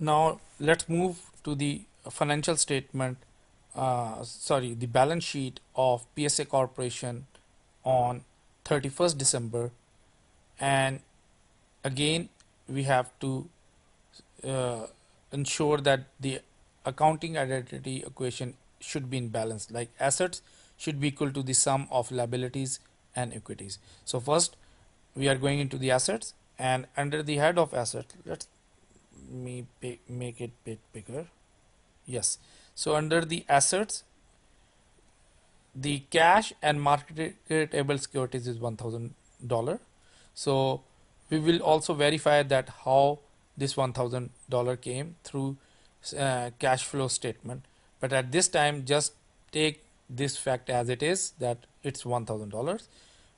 Now let's move to the financial statement, the balance sheet of PSA Corporation on 31st December. And again, we have to uh, ensure that the accounting identity equation should be in balance, like assets should be equal to the sum of liabilities and equities. So first we are going into the assets, and under the head of assets, let me make it bit bigger. Yes. So under the assets, the cash and marketable securities is $1,000. So we will also verify that how this $1,000 came through cash flow statement. But at this time, just take this fact as it is, that it's $1,000.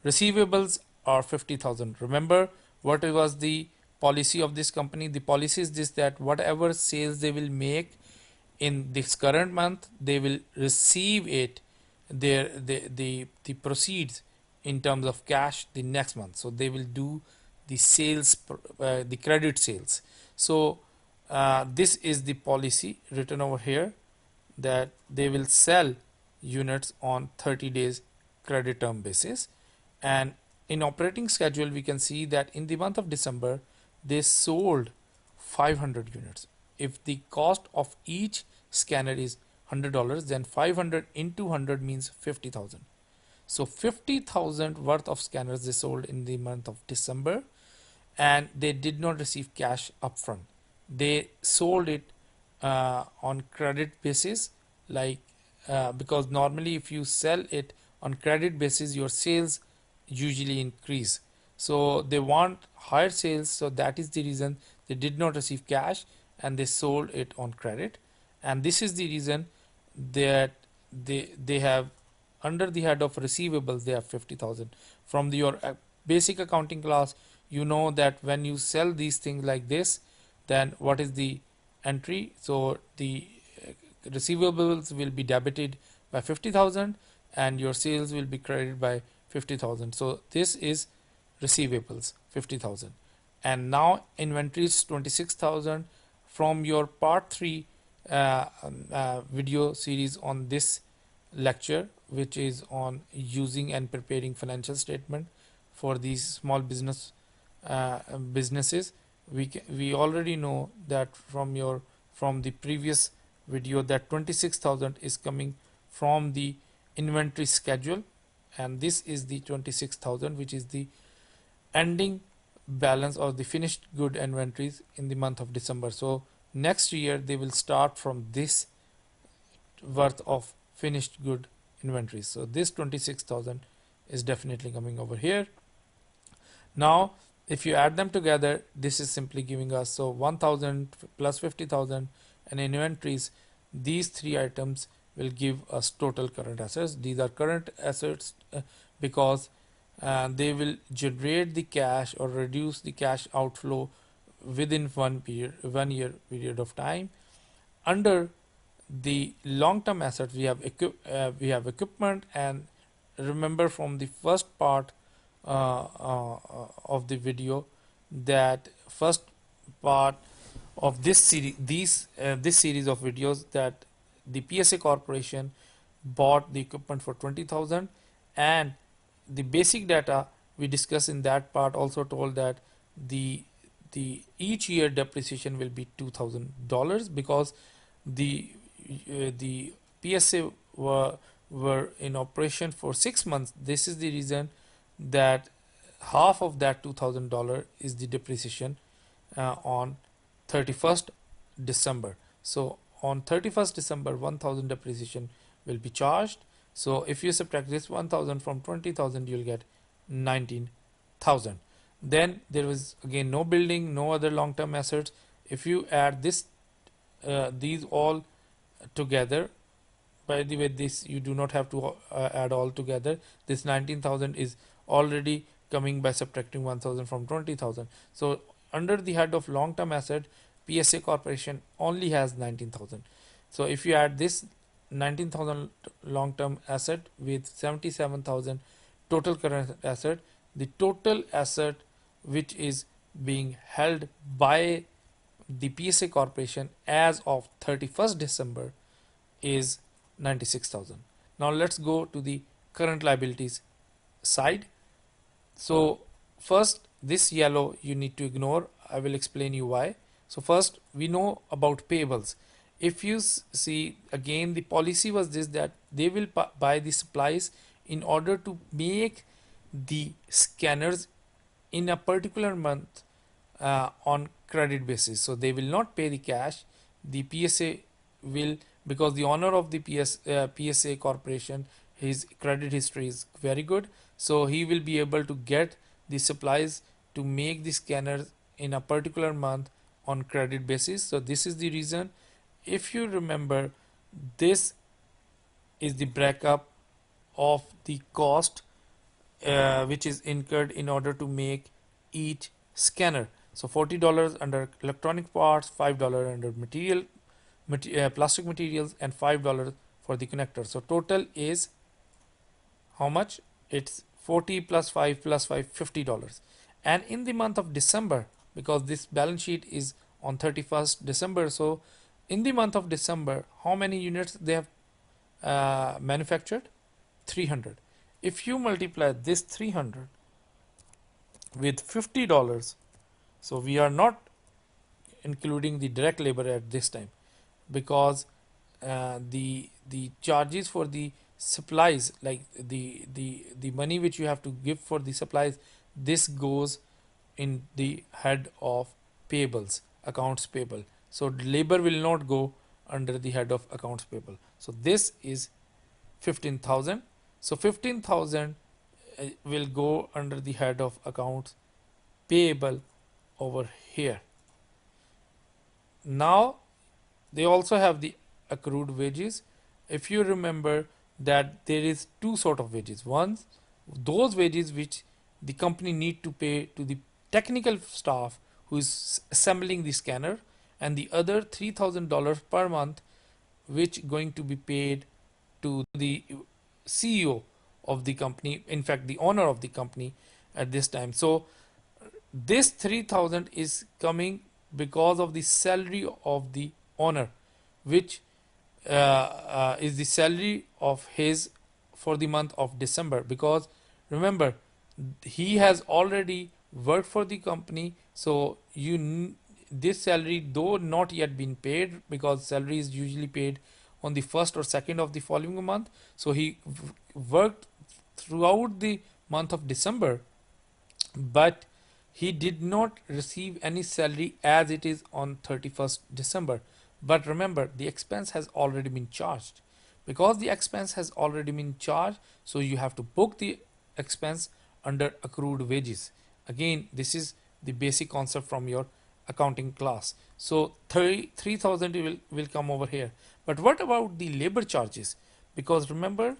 Receivables are 50,000. Remember what was the policy of this company? The policy is this, that whatever sales they will make in this current month, they will receive it, the proceeds in terms of cash the next month. So they will do the sales, the credit sales. So this is the policy written over here, that they will sell units on 30 days credit term basis. And in operating schedule, we can see that in the month of December, they sold 500 units. If the cost of each scanner is $100, then 500 into 100 means 50,000. So 50,000 worth of scanners they sold in the month of December, and they did not receive cash upfront. They sold it on credit basis, like because normally if you sell it on credit basis, your sales usually increase. So they want higher sales, so that is the reason they did not receive cash and they sold it on credit. And this is the reason that they have, under the head of receivables, they have 50,000. From your basic accounting class, you know that when you sell these things like this, then what is the entry? So the receivables will be debited by 50,000 and your sales will be credited by 50,000. So this is receivables 50,000. And now inventories 26,000. From your part 3 video series on this lecture, which is on using and preparing financial statement for these small businesses, we already know that from the previous video that 26,000 is coming from the inventory schedule, and this is the 26,000, which is the ending balance of the finished good inventories in the month of December. So next year they will start from this worth of finished good inventories. So this 26,000 is definitely coming over here. Now if you add them together, this is simply giving us, so 1,000 plus 50,000 and inventories, these three items will give us total current assets. These are current assets because they will generate the cash or reduce the cash outflow within 1 year period of time. Under the long-term assets, we have equipment, and remember from the first part of the video, that first part of this series, this series of videos, that the PSA Corporation bought the equipment for 20,000, and the basic data we discussed in that part also told that the each year depreciation will be $2,000 because the PSA were in operation for 6 months. This is the reason that half of that $2,000 is the depreciation on 31st December. So on 31st December, 1,000 depreciation will be charged. So if you subtract this 1,000 from 20,000, you'll get 19,000. Then there was again no building, no other long-term assets. If you add this, these all together, by the way, this you do not have to add all together. This 19,000 is already coming by subtracting 1,000 from 20,000. So under the head of long-term asset, PSA Corporation only has 19,000. So if you add this 19,000 long-term asset with 77,000 total current asset, the total asset which is being held by the PSA corporation as of 31st December is 96,000. Now let's go to the current liabilities side. So first, this yellow you need to ignore. I will explain you why. So first, we know about payables. If you see again, the policy was this, that they will buy the supplies in order to make the scanners in a particular month on credit basis. So they will not pay the cash. The PSA will, because the owner of the PSA corporation, his credit history is very good. So he will be able to get the supplies to make the scanners in a particular month on credit basis. So this is the reason. If you remember, this is the breakup of the cost which is incurred in order to make each scanner. So $40 under electronic parts, $5 under plastic materials, and $5 for the connector. So total is how much? It's 40 plus 5 plus 5, $50. And in the month of December, because this balance sheet is on 31st December, so in the month of December, how many units they have manufactured? 300. If you multiply this 300 with $50, so we are not including the direct labor at this time, because the charges for the supplies, like the money which you have to give for the supplies, this goes in the head of payables, accounts payable. So labor will not go under the head of accounts payable. So this is 15,000. So 15,000 will go under the head of accounts payable over here. Now they also have the accrued wages. If you remember that there is two sort of wages. One, those wages which the company need to pay to the technical staff who is assembling the scanner, and the other $3,000 per month which going to be paid to the CEO of the company, in fact the owner of the company at this time. So this 3,000 is coming because of the salary of the owner, which is the salary of his for the month of December. Because remember, he has already worked for the company, so this salary, though not yet been paid, because salary is usually paid on the first or second of the following month, so he worked throughout the month of December, but he did not receive any salary as it is on 31st December. But remember, the expense has already been charged. Because the expense has already been charged, so you have to book the expense under accrued wages. Again, this is the basic concept from your accounting class. So 3,000 will come over here. But what about the labor charges? Because remember,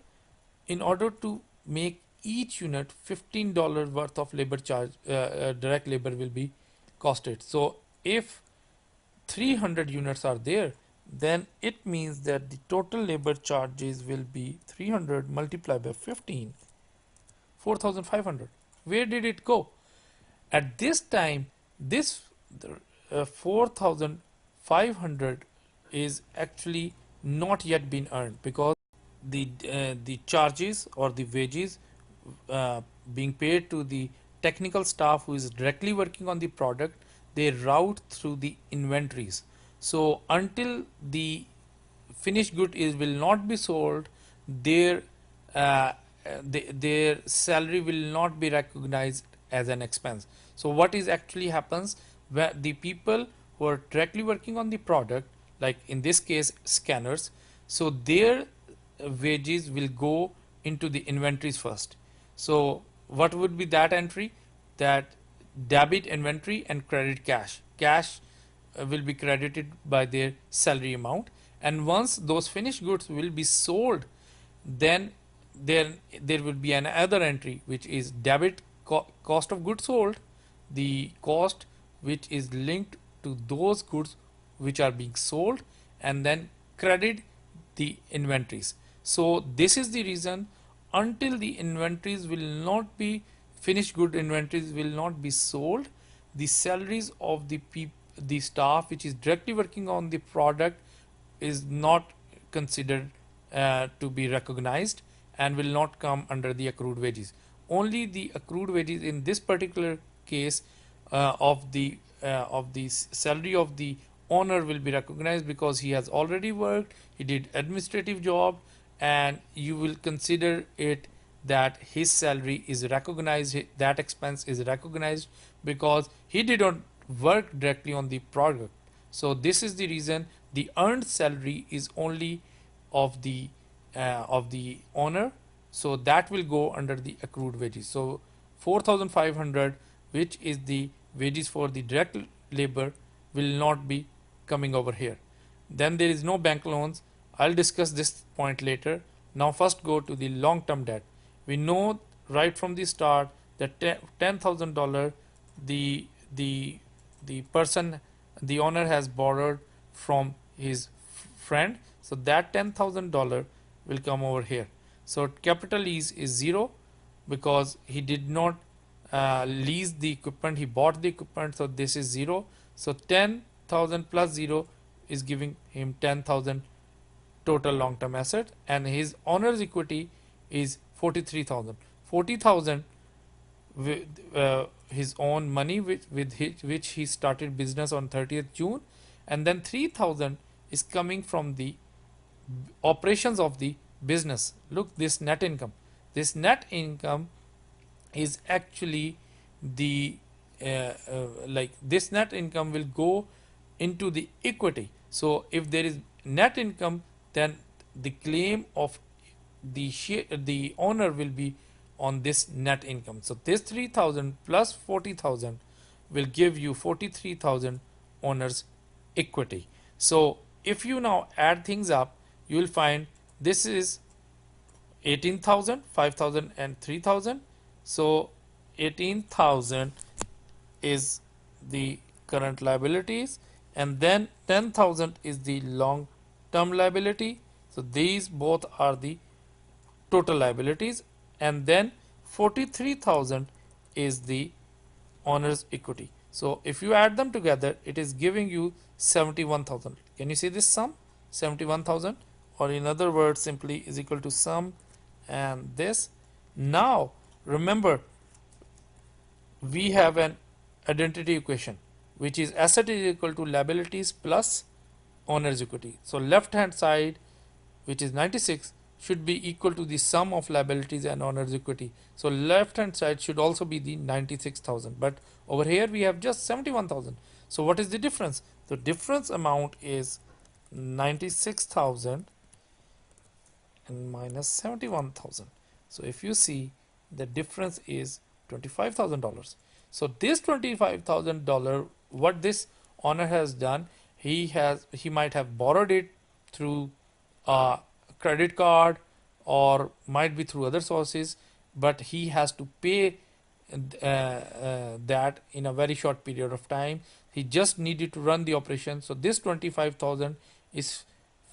in order to make each unit, $15 worth of labor charge, direct labor will be costed. So if 300 units are there, then it means that the total labor charges will be 300 multiplied by 15, 4,500. Where did it go? At this time, this 4,500 is actually not yet been earned, because the charges or the wages being paid to the technical staff who is directly working on the product, they route through the inventories. So until the finished good is will not be sold, their uh, their salary will not be recognized as an expense. So what is actually happens, where the people who are directly working on the product, like in this case scanners, so their wages will go into the inventories first. So what would be that entry? That debit inventory and credit cash. Cash will be credited by their salary amount, and once those finished goods will be sold, then there will be another entry which is debit cost of goods sold, the cost which is linked to those goods which are being sold, and then credit the inventories. So this is the reason, until the inventories will not be finished good inventories will not be sold, the salaries of the the staff which is directly working on the product is not considered to be recognized and will not come under the accrued wages. Only the accrued wages in this particular case of the salary of the owner will be recognized because he has already worked, he did administrative job, and you will consider it that his salary is recognized, that expense is recognized because he did not work directly on the product. So this is the reason the earned salary is only of the owner, so that will go under the accrued wages. So 4,500, which is the wages for the direct labor, will not be coming over here. Then there is no bank loans. I'll discuss this point later. Now first go to the long term debt. We know right from the start that $10,000 the the the person, the owner has borrowed from his friend, so that $10,000 will come over here. So capital is zero because he did not lease the equipment, he bought the equipment, so this is zero. So 10,000 plus zero is giving him 10,000 total long term asset, and his owner's equity is 43,000. 40,000 with his own money which he started business on 30th June, and then 3,000 is coming from the operations of the business. Look, this net income. This net income is actually the like this net income will go into the equity. So if there is net income, then the claim of the owner will be on this net income. So this 3,000 plus 40,000 will give you 43,000 owner's equity. So if you now add things up, you will find this is 18,000, 5,000 and 3,000. So 18,000 is the current liabilities, and then 10,000 is the long term liability. So these both are the total liabilities, and then 43,000 is the owner's equity. So if you add them together, it is giving you 71,000. Can you see this sum? 71,000, or in other words, simply is equal to sum and this. Now remember, we have an identity equation which is asset is equal to liabilities plus owner's equity. So left hand side, which is 96, should be equal to the sum of liabilities and owner's equity. So left hand side should also be the 96,000, but over here we have just 71,000. So what is the difference? The difference amount is 96,000 and minus 71,000. So if you see, the difference is $25,000. So this $25,000, what this owner has done, he might have borrowed it through a credit card or might be through other sources, but he has to pay that in a very short period of time. He just needed to run the operation. So this 25,000 is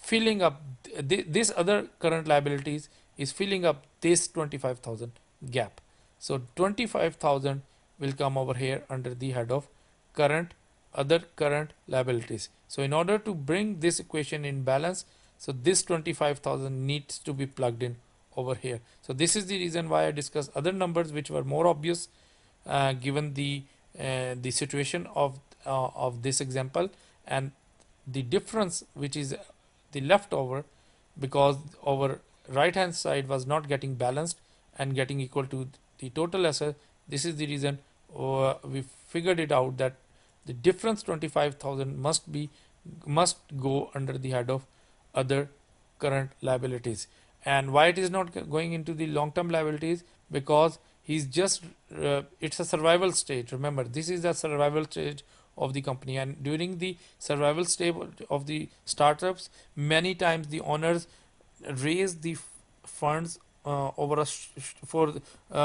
filling up this other current liabilities is filling up this 25,000 gap. So 25,000 will come over here under the head of current other current liabilities. So in order to bring this equation in balance, so this 25,000 needs to be plugged in over here. So this is the reason why I discussed other numbers which were more obvious given the situation of this example, and the difference which is the leftover, because our right hand side was not getting balanced and getting equal to the total asset. This is the reason we figured it out that the difference 25,000 must go under the head of other current liabilities. And why it is not going into the long term liabilities? Because he's just it's a survival stage. Remember, this is the survival stage of the company, and during the survival stage of the startups, many times the owners raise the funds over for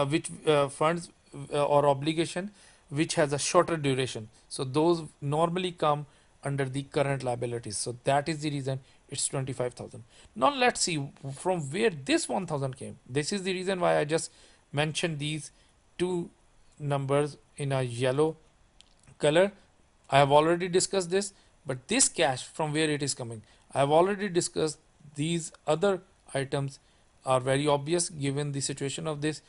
which funds or obligation which has a shorter duration. So those normally come under the current liabilities. So that is the reason it's 25,000. Now let's see from where this 1,000 came. This is the reason why I just mentioned these two numbers in a yellow color. I have already discussed this, but this cash from where it is coming, I have already discussed. These other items are very obvious given the situation of this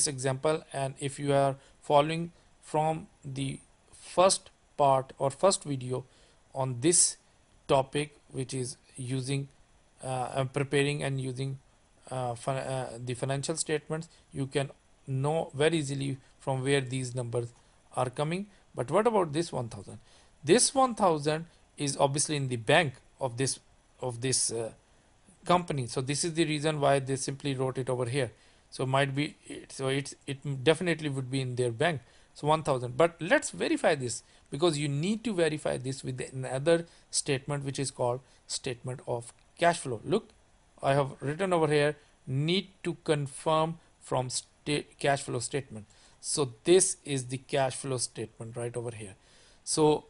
example. And if you are following from the first part or first video on this topic, which is using preparing and using the financial statements, you can know very easily from where these numbers are coming. But what about this 1000? This 1000 is obviously in the bank of this company. So this is the reason why they simply wrote it over here. So might be it definitely would be in their bank. So 1000. But let's verify this, because you need to verify this with another statement which is called statement of cash flow. Look, I have written over here, need to confirm from cash flow statement. So this is the cash flow statement right over here. So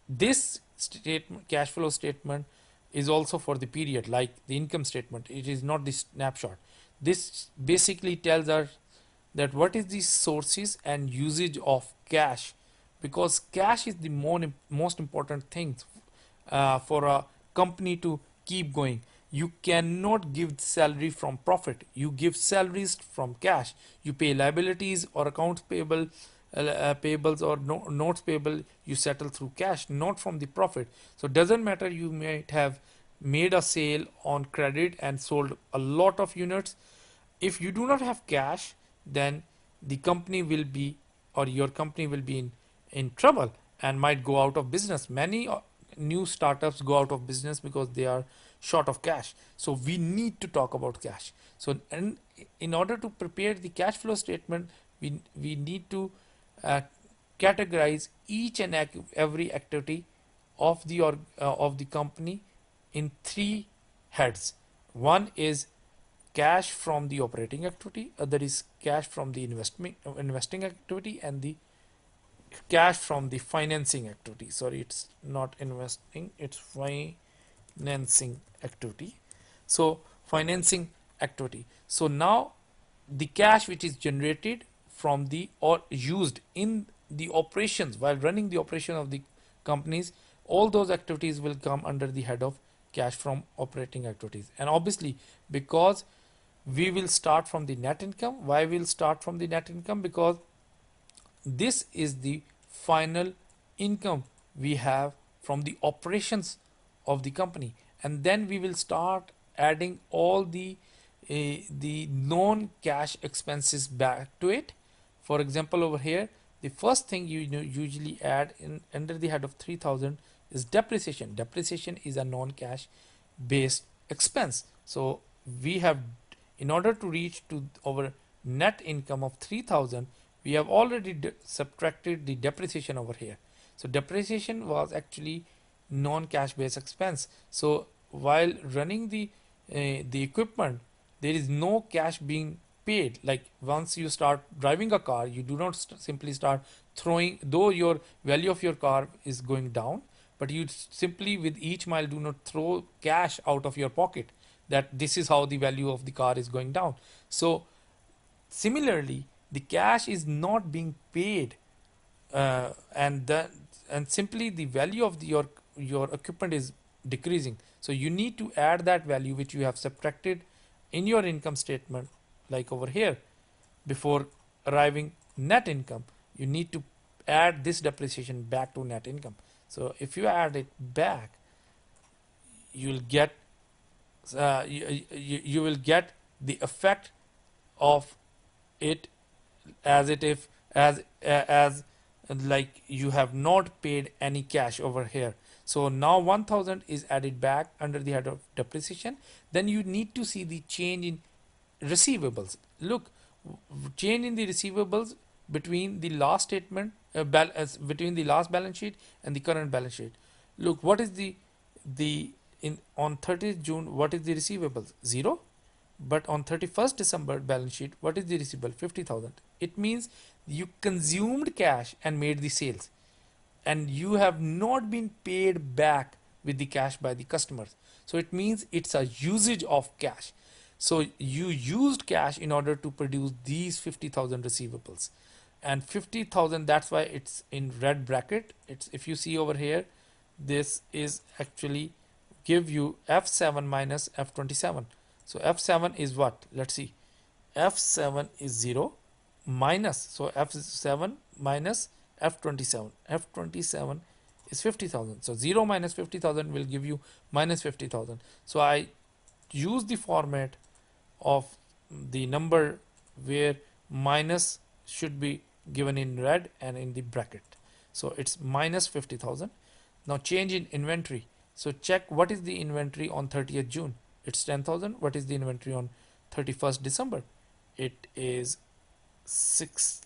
this statement, cash flow statement, is also for the period, like the income statement. It is not the snapshot. This basically tells us that what is the sources and usage of cash, because cash is the most important thing for a company to keep going. You cannot give salary from profit. You give salaries from cash. You pay liabilities or accounts payable, payables or notes payable. You settle through cash, not from the profit. So it doesn't matter. You might have made a sale on credit and sold a lot of units. If you do not have cash, then the company will be, or your company will be in trouble and might go out of business. Many new startups go out of business because they are short of cash. So we need to talk about cash. So, and in order to prepare the cash flow statement, we need to uh, categorize each and every activity of the company in three heads. One is cash from the operating activity, other is cash from the investing activity, and the cash from the financing activity. Sorry, it's not investing, it's financing activity. So financing activity. So now the cash which is generated from the or used in the operations while running the operation of the companies, all those activities will come under the head of cash from operating activities. And obviously, because we will start from the net income. Why we'll start from the net income? Because this is the final income we have from the operations of the company, and then we will start adding all the non-cash expenses back to it. For example, over here, the first thing you usually add in under the head of 3000 is depreciation. Depreciation is a non-cash based expense. So we have, in order to reach to our net income of 3000, we have already subtracted the depreciation over here. So depreciation was actually non-cash based expense. So while running the equipment, there is no cash being paid. Like once you start driving a car, you do not simply start throwing, though your value of your car is going down, but you simply with each mile do not throw cash out of your pocket, that this is how the value of the car is going down. So similarly, the cash is not being paid, and simply the value of your equipment is decreasing. So you need to add that value which you have subtracted in your income statement, like over here, before arriving net income. You need to add this depreciation back to net income. So if you add it back, you'll get you will get the effect of it as it if as like you have not paid any cash over here. So now 1000 is added back under the head of depreciation. Then you need to see the change in receivables. Look, change in the receivables between the last statement between the last balance sheet and the current balance sheet. Look, what is the in on 30th June, what is the receivables? Zero. But on 31st December balance sheet, what is the receivable? 50,000. It means you consumed cash and made the sales, and you have not been paid back with the cash by the customers. So it means it's a usage of cash. So you used cash in order to produce these 50,000 receivables. and 50,000, that's why it's in red bracket. It's, if you see over here, this is actually give you F7 minus F27. So F7 is what? Let's see. F7 is 0 minus, so F7 minus F27. F27 is 50,000. So 0 minus 50,000 will give you minus 50,000. So I use the format of the number where minus should be given in red and in the bracket. So it's minus 50,000. Now change in inventory. So check what is the inventory on 30th June. It's 10,000. What is the inventory on 31st December? It is 6,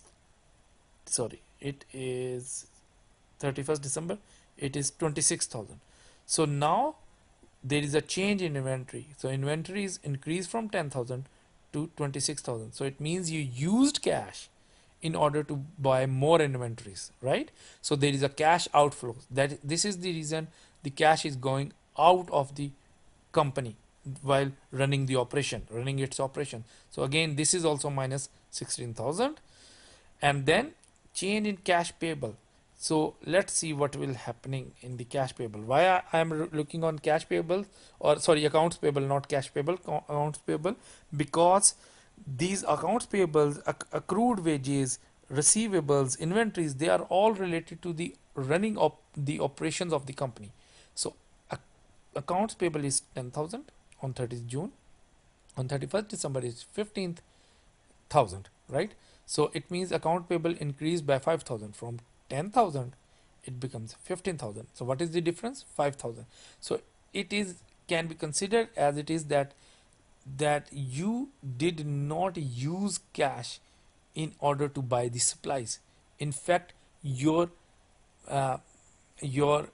sorry, it is 31st December. It is 26,000. So now there is a change in inventory. So inventory is increased from 10,000 to 26,000. So it means you used cash in order to buy more inventories, right? So there is a cash outflow. That this is the reason the cash is going out of the company while running the operation, running its operation. So again, this is also minus 16,000. And then change in cash payable. So let's see what will happening in the cash payable. Why I am looking on cash payable, or sorry, accounts payable, not cash payable, accounts payable, because these accounts payables, accrued wages, receivables, inventories, they are all related to the running of the operations of the company. So accounts payable is 10,000 on 30th June, on 31st December is 15,000, right? So it means account payable increased by 5,000. From 10,000 it becomes 15,000. So what is the difference? 5,000. So it is, can be considered as it is that you did not use cash in order to buy the supplies. In fact, uh, your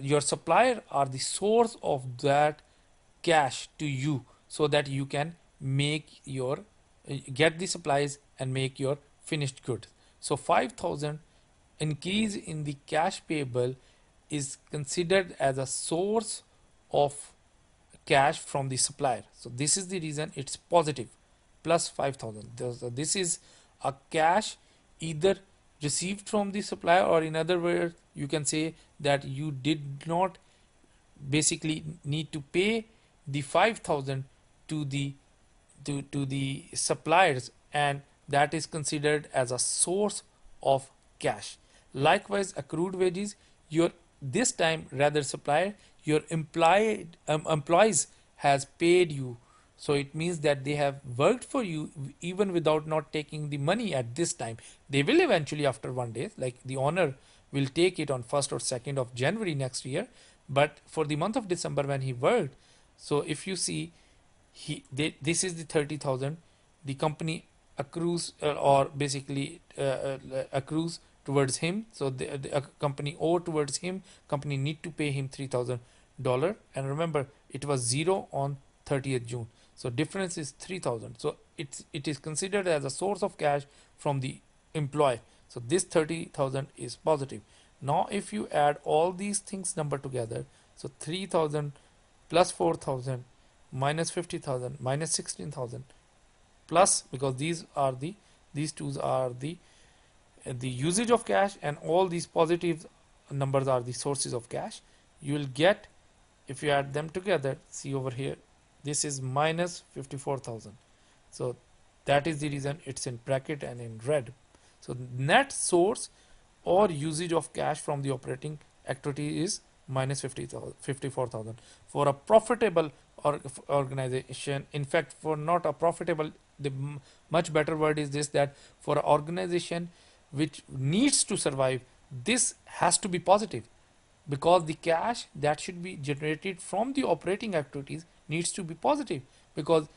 your supplier are the source of that cash to you, so that you can make your get the supplies and make your finished goods. So 5,000 increase in the cash payable is considered as a source of cash from the supplier. So this is the reason it's positive, plus 5,000. This is a cash either received from the supplier, or in other words you can say that you did not basically need to pay the 5,000 to the to the suppliers, and that is considered as a source of cash. Likewise, accrued wages, your this time rather supplier, your employees has paid you, so it means that they have worked for you even without not taking the money at this time. They will eventually after 1 day, like the owner will take it on 1st or 2nd of January next year, but for the month of December when he worked, so if you see, this is the 30,000 the company accrues, or basically accrues towards him. So the company owe towards him, company need to pay him $3,000, and remember it was 0 on 30th June, so difference is 3,000. So it is considered as a source of cash from the employee. So this 30,000 is positive. Now if you add all these things number together, so 3,000 plus 4,000 minus 50,000 minus 16,000 plus, because these two are the usage of cash, and all these positive numbers are the sources of cash, you will get, if you add them together, see over here, this is minus 54,000. So that is the reason it's in bracket and in red. So net source or usage of cash from the operating activity is minus 54,000. For a profitable organization, in fact for not a profitable, the much better word is this, that for an organization which needs to survive, this has to be positive, because the cash that should be generated from the operating activities needs to be positive, because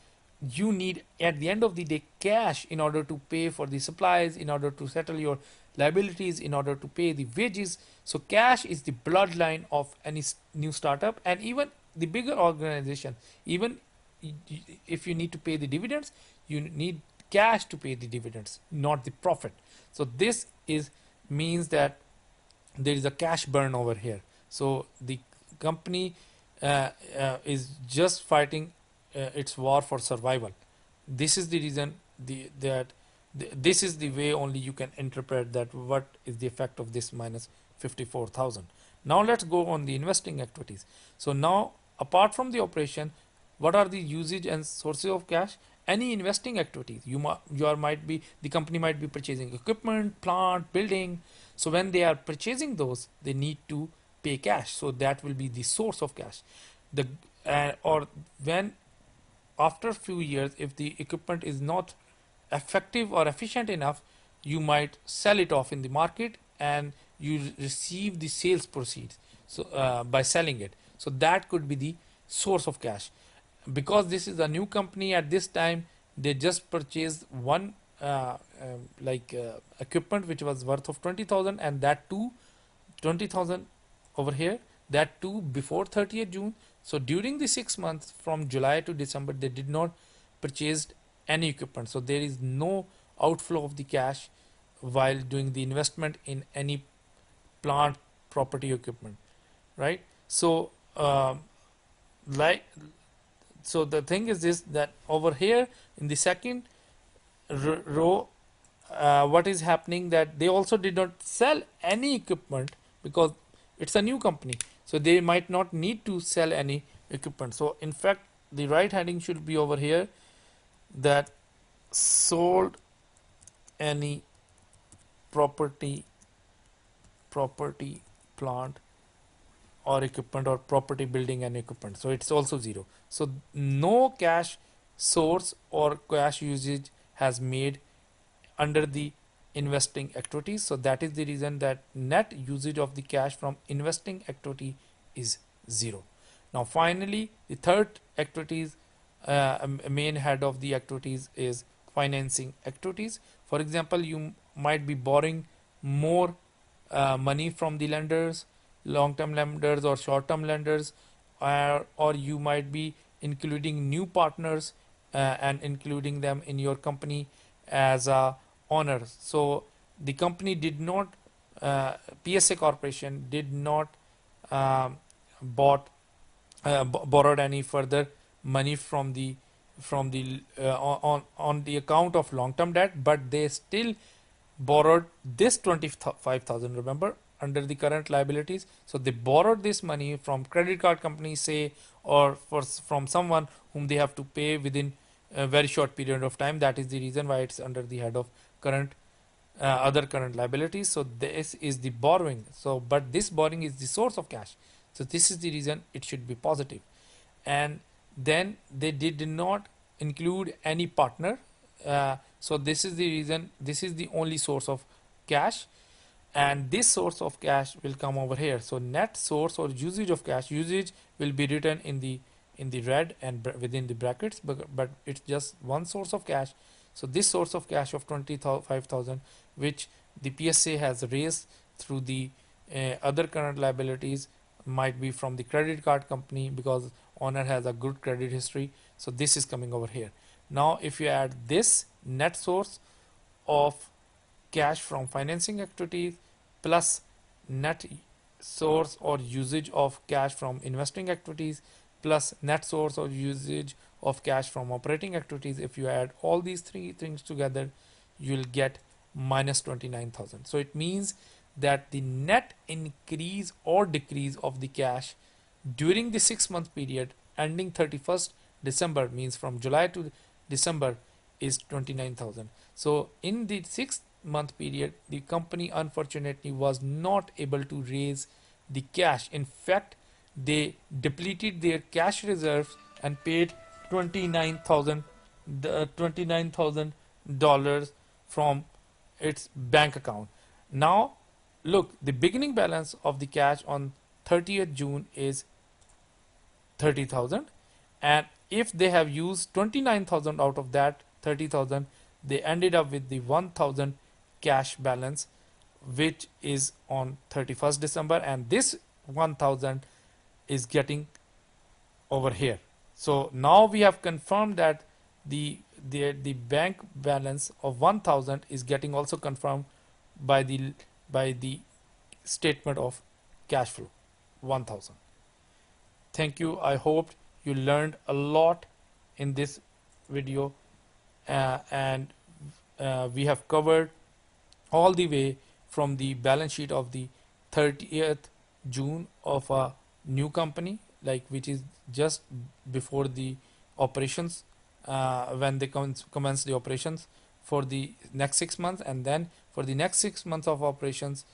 you need at the end of the day cash in order to pay for the supplies, in order to settle your liabilities, in order to pay the wages. So cash is the bloodline of any new startup, and even the bigger organization. Even if you need to pay the dividends, you need cash to pay the dividends, not the profit. So this is means that there is a cash burn over here. So the company is just fighting its war for survival. This is the reason that This is the way only you can interpret that what is the effect of this minus 54,000. Now let's go on the investing activities. So now apart from the operation, what are the usage and sources of cash? Any investing activities, might be, the company might be purchasing equipment, plant, building. So when they are purchasing those, they need to pay cash, so that will be the source of cash. The or when after a few years, if the equipment is not effective or efficient enough, you might sell it off in the market and you receive the sales proceeds, so by selling it. So that could be the source of cash. Because this is a new company at this time, they just purchased one equipment which was worth of 20,000, and that too 20,000 over here, that too before 30th June. So during the 6 months from July to December, they did not purchased any equipment. So there is no outflow of the cash while doing the investment in any plant, property, equipment, right? So like so the thing is this, that over here in the second row, what is happening, that they also did not sell any equipment because it's a new company, so they might not need to sell any equipment. So in fact the right heading should be over here, that sold any property, plant or equipment, or property, building and equipment. So it's also zero. So no cash source or cash usage has made under the investing activities. So that is the reason that net usage of the cash from investing activity is zero. Now finally, the third activities, main head of the activities is financing activities. For example, you might be borrowing more money from the lenders, long-term lenders or short-term lenders, or you might be including new partners and including them in your company as a owner. So the company did not, PSA Corporation did not um, bought borrowed any further money from the on the account of long term debt, but they still borrowed this 25,000, remember, under the current liabilities. So they borrowed this money from credit card companies, say, or from someone whom they have to pay within a very short period of time. That is the reason why it's under the head of current other current liabilities. So this is the borrowing. So but this borrowing is the source of cash, so this is the reason it should be positive. And then they did not include any partner, so this is the reason, this is the only source of cash, and this source of cash will come over here. So net source or usage of cash, usage will be written in the red and within the brackets, but it's just one source of cash. So this source of cash of 25,000, which the PSA has raised through the other current liabilities, might be from the credit card company because owner has a good credit history. So this is coming over here. Now if you add this net source of cash from financing activities plus net source or usage of cash from investing activities plus net source or usage of cash from operating activities, if you add all these three things together, you'll get minus 29,000. So it means that the net increase or decrease of the cash during the 6 month period ending 31st December, means from July to December, is 29,000. So in the 6 month period, the company unfortunately was not able to raise the cash. In fact, they depleted their cash reserves and paid 29,000 $29,000 from its bank account. Now look, the beginning balance of the cash on 30th June is 30,000, and if they have used 29,000 out of that 30,000, they ended up with the 1,000 cash balance, which is on 31st December, and this 1,000 is getting over here. So now we have confirmed that the bank balance of 1,000 is getting also confirmed by the statement of cash flow 1,000. Thank you. I hope you learned a lot in this video, and we have covered all the way from the balance sheet of the 30th June of a new company, like which is just before the operations, when they commence the operations for the next 6 months, and then for the next 6 months of operations,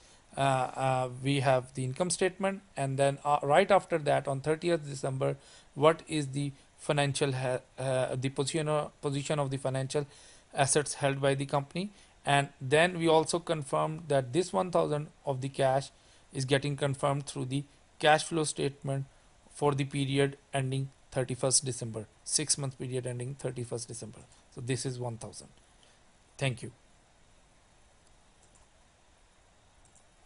we have the income statement, and then right after that on 30th December, what is the the position of the financial assets held by the company. And then we also confirmed that this 1000 of the cash is getting confirmed through the cash flow statement for the period ending 31st December, 6 month period ending 31st December. So this is 1000. Thank you.